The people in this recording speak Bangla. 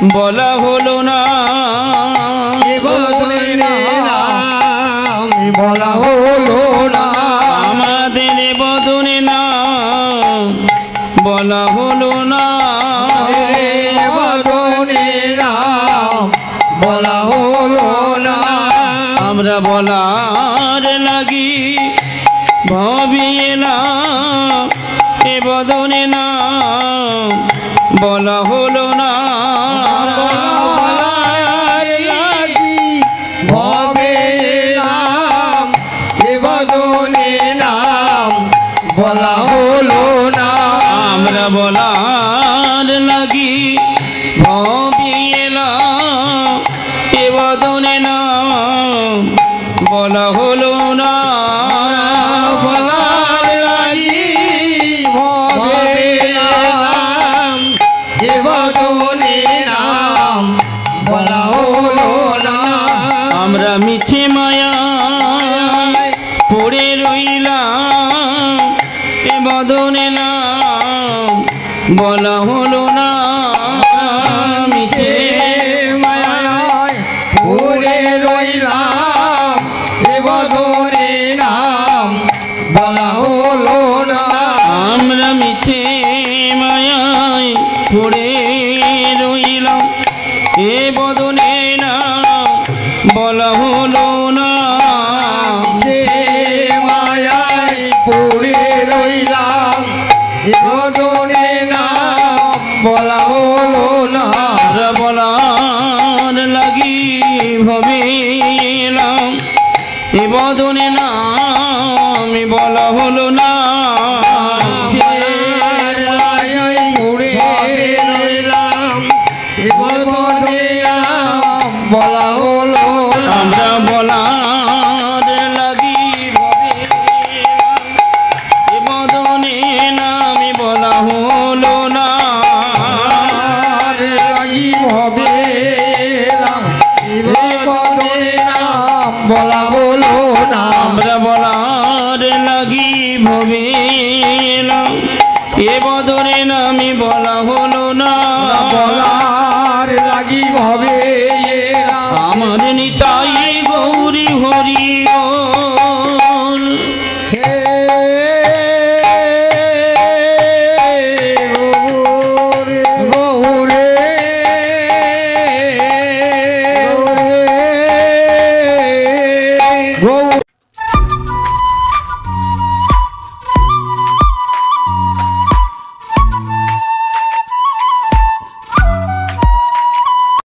বলা হলো না বলা হলো না আমাদের বদনে না বলা হলো না বদনে না বলা হলো না আমরা বলার লাগি ভাবিয়ে না এ বদনে না বলা হলো না বলা হলো না আমরা বলার লাগি ভাবিয়েলাম এ বদনে না বলা হলো না বলার লাগি ভাবিলাম এ বদনে না বলা হলো না আমরা মিছে মায়া পড়ে রইলাম এ বদনে না বলা হলো না মিছে মায়ায় পড়ে রইলাম এ বদনে না বলা হলো না আমরা মিছে মায়ায় পড়ে রইলাম এ বদনে না বলা হলো না যে মায়ায় পড়ে রইলাম এ বদনে না বলা হলো না বলার লাগি ভাবিলাম এ বদনে না আমি বলা হলো না বলা হলো আমরা বলার লাগি ভাবিলাম এ বদনে না আমি বলা হলো না হবে বলা হলো না আমরা বলার লাগি ভাবিলাম এ বদনে না আমি বলা হলো না বলার লাগি হবে আমার নিতা